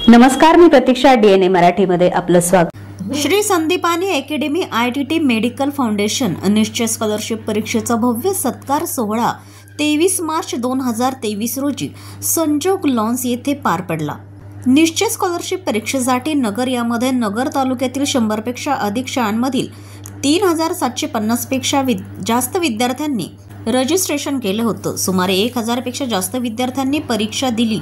नमस्कार, मी प्रतीक्षा. DNA मराठीमध्ये आपलं स्वागत. Shri Sandipani Academy ITT medical foundation Nishchay scholarship परीक्षेचा भव्य सत्कार सोहळा 23 मार्च 2023 रोजी संजोग लॉन्स येथे पार पडला. निश्चय स्कॉलरशिप परीक्षेसाठी नगर यामध्ये नगर तालुक्यातील 100 पेक्षा अधिक शाळांमधील 3750 पेक्षा जास्त विद्यार्थ्यांनी रजिस्ट्रेशन केलं होतं. सुमारे 1000 पेक्षा जास्त विद्यार्थ्यांनी परीक्षा दिली.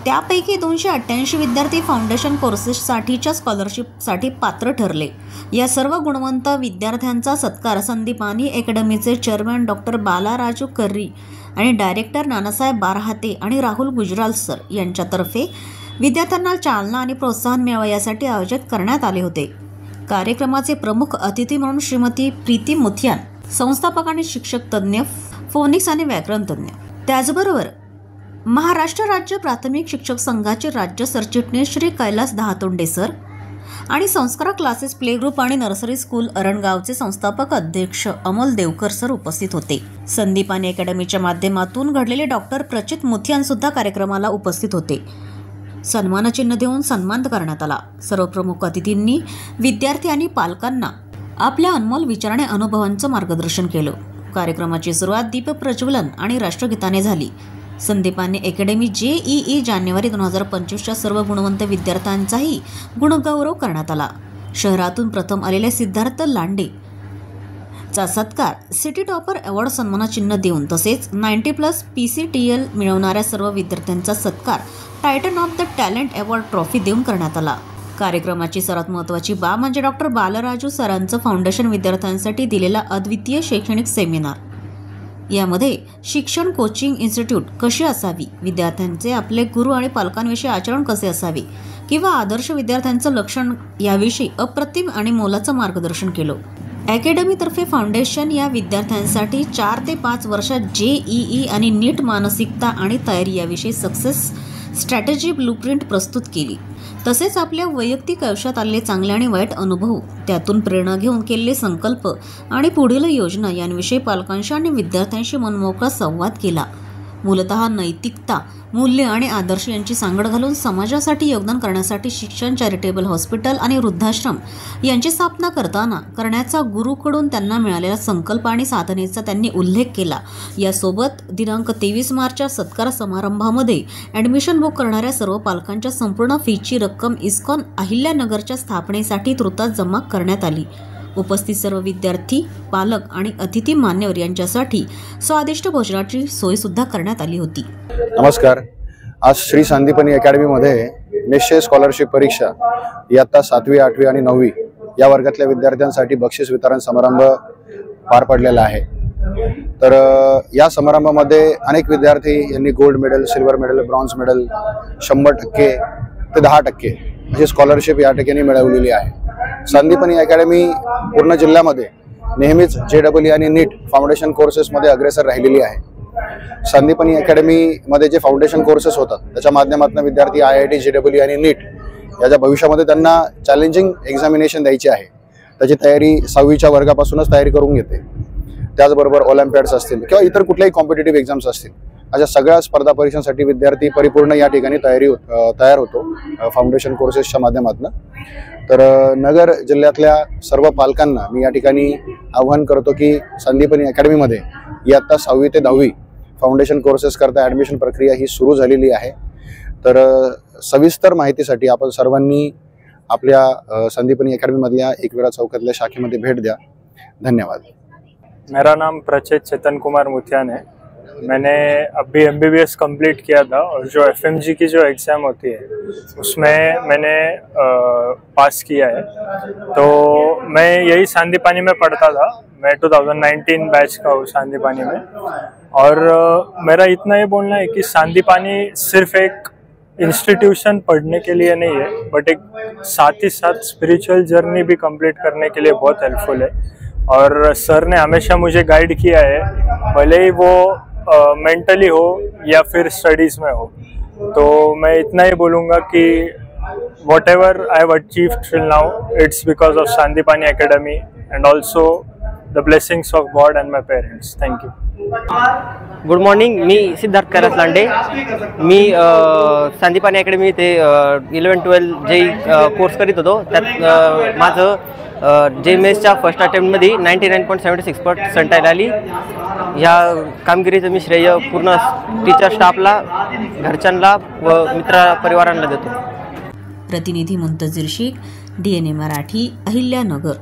त्यापैकी 288 विद्यार्थी फाउंडेशन कोर्सेससाठीच्या स्कॉलरशिपसाठी पात्र ठरले. या सर्व गुणवंत विद्यार्थ्यांचा सत्कार संदीपानी अकॅडमीचे चेअरमॅन डॉक्टर बालाराजू कर्री आणि डायरेक्टर नानासाहेब बारहाते आणि राहुल गुजराल सर यांच्यातर्फे विद्यार्थ्यांना चालना आणि प्रोत्साहन मिळावे यासाठी आयोजित करण्यात आले होते. कार्यक्रमाचे प्रमुख अतिथी म्हणून श्रीमती प्रीती मुथियान, संस्थापक आणि शिक्षक तज्ज्ञ, फोनिक्स आणि व्याकरण तज्ज्ञ. त्याचबरोबर महाराष्ट्र राज्य प्राथमिक शिक्षक संघाचे राज्य सरचिटणीस श्री कैलास दहातोंडे सर आणि संस्कार क्लासेस प्ले ग्रुप आणि नर्सरी स्कूल अरणगावचे संस्थापक अध्यक्ष अमोल देवकर सर उपस्थित होते. संदीपानी अकॅडमीच्या माध्यमातून घडलेले डॉक्टर प्रचित मुथियान सुद्धा कार्यक्रमाला उपस्थित होते. सन्मानचिन्ह देऊन सन्मान करण्यात आला. सर्व प्रमुख अतिथींनी विद्यार्थी आणि पालकांना आपल्या अनमोल विचाराने अनुभवांचं मार्गदर्शन केलं. कार्यक्रमाची सुरुवात दीप प्रज्वलन आणि राष्ट्रगीताने झाली. संदीपानी अकॅडमी JEE जानेवारी 2025च्या सर्व गुणवंत विद्यार्थ्यांचाही गुणगौरव करण्यात आला. शहरातून प्रथम आलेले सिद्धार्थ लांडे चा सत्कार सिटी टॉपर अवॉर्ड सन्मानचिन्ह देऊन, तसेच 90+ PCTL मिळवणाऱ्या सर्व विद्यार्थ्यांचा सत्कार Titan of the talent award trophy देऊन करण्यात आला. कार्यक्रमाची सर्वात महत्त्वाची बाब म्हणजे डॉक्टर बालराजू सरांचं फाउंडेशन विद्यार्थ्यांसाठी दिलेला अद्वितीय शैक्षणिक सेमिनार. यामध्ये शिक्षण कोचिंग इन्स्टिट्यूट कशी असावी, विद्यार्थ्यांचे आपले गुरु आणि पालकांविषयी आचरण कसे असावे किंवा आदर्श विद्यार्थ्यांचं लक्षण याविषयी अप्रतिम आणि मोलाचं मार्गदर्शन केलं. अकॅडमीतर्फे फाउंडेशन या विद्यार्थ्यांसाठी 4 ते 5 वर्षात JEE आणि नीट मानसिकता आणि तयारी याविषयी सक्सेस स्ट्रॅटेजी ब्लूप्रिंट प्रस्तुत केली. तसेच आपल्या वैयक्तिक आयुष्यात आलेले चांगले आणि वाईट अनुभव, त्यातून प्रेरणा घेऊन केलेले संकल्प आणि पुढील योजना यांविषयी पालकांशी आणि विद्यार्थ्यांशी मनमोकळा संवाद केला. मूलतः नैतिकता, मूल्य आणि आदर्श यांची सांगड घालून समाजासाठी योगदान करण्यासाठी शिक्षण, चॅरिटेबल हॉस्पिटल आणि वृद्धाश्रम यांची स्थापना करण्याचा गुरुकडून त्यांना मिळालेला संकल्प आणि साधनेचा त्यांनी उल्लेख केला. यासोबत दिनांक 23 मार्चच्या सत्कार समारंभामध्ये ॲडमिशन बुक करणाऱ्या सर्व पालकांच्या संपूर्ण फीची रक्कम इस्कॉन अहिल्यानगरच्या स्थापनेसाठी तुर्तास जमा करण्यात आली. उपस्थित सर्व विद्यार्थी, पालक आणि अतिथी मान्यवर यांच्यासाठी स्वादिष्ट भोजनाची सोय सुद्धा करण्यात आली होती. नमस्कार. आज श्री संदीपानी अकॅडमीमध्ये निश्चय स्कॉलरशिप परीक्षा इयत्ता 7वी, 8वी आणि 9वी या वर्गातल्या विद्यार्थ्यांसाठी बक्षीस वितरण समारंभ पार पडलेला आहे. तर या समारंभामध्ये अनेक विद्यार्थी यांनी gold medal, silver medal, bronze medal, 100% ते 10% अशी स्कॉलरशिप या ठिकाणी मिळवलेली आहे. संदीपानी अकॅडमी पूर्ण जिल्ह्यामध्ये नेहमीच JEE आणि नीट फाउंडेशन कोर्सेसमध्ये अग्रेसर राहिलेली आहे. संदीपानी अकॅडमीमध्ये जे फाउंडेशन कोर्सेस होतात त्याच्या माध्यमातून विद्यार्थी IIT, JEE आणि नीट याच्या भविष्यामध्ये त्यांना चॅलेंजिंग एक्झामिनेशन द्यायची आहे. त्याची तयारी 6वीच्या वर्गापासूनच तयारी करून घेते. त्याचबरोबर ऑलिम्पियाड्स असतील किंवा इतर कुठल्याही कॉम्पिटेटिव्ह एक्झाम्स असतील, अशा सगळ्या स्पर्धा परीक्षांसाठी विद्यार्थी परिपूर्ण या ठिकाणी तयार होतो फाउंडेशन कोर्सेसच्या माध्यमातून. तर नगर जिल्ह्यातल्या सर्व पालकांना मी या ठिकाणी आवाहन करतो की संदीपानी अकॅडमीमध्ये इयत्ता 6वी ते 10वी फाउंडेशन कोर्सेस करता ॲडमिशन प्रक्रिया ही सुरू झालेली आहे. तर सविस्तर माहितीसाठी आपण सर्वांनी आपल्या संदीपानी अकॅडमीमधल्या एकविरा चौकातल्या शाखेमध्ये भेट द्या. धन्यवाद. मेरा नाम प्रचित चेतन कुमार मुथियान है. मैंने अभी MBBS कंप्लीट किया था और जो FMG की जो एग्ज़ाम होती है उसमें मैंने पास किया है. तो मैं यही संदीपानी में पढ़ता था. मैं 2019 बैच का हूँ संदीपानी में. और मेरा इतना ही बोलना है कि संदीपानी सिर्फ एक इंस्टीट्यूशन पढ़ने के लिए नहीं है, बट एक साथ ही साथ स्पिरिचुअल जर्नी भी कंप्लीट करने के लिए बहुत हेल्पफुल है. और सर ने हमेशा मुझे गाइड किया है, भले ही वो मेंटली हो या फिर स्टडीज़ में हो. तो मैं इतना ही बोलूँगा कि whatever I have achieved till now, it's because of Sandipani Academy and also the blessings of God and my parents. Thank you. Good morning. मी सिद्धार्थ कैलास लांडे. मी संदीपानी अकॅडमी ते 11-12 जे कोर्स करीत होतो. त्यात माझं जे मेसच्या फर्स्ट अटेम्प्टमध्ये 99.76% आली. या कामगिरीचं मी श्रेय पूर्ण टीचर स्टाफला, घरच्यांना व मित्र परिवारांना देतो. प्रतिनिधी मुंतजीर शेख, DNA मराठी, अहिल्यानगर.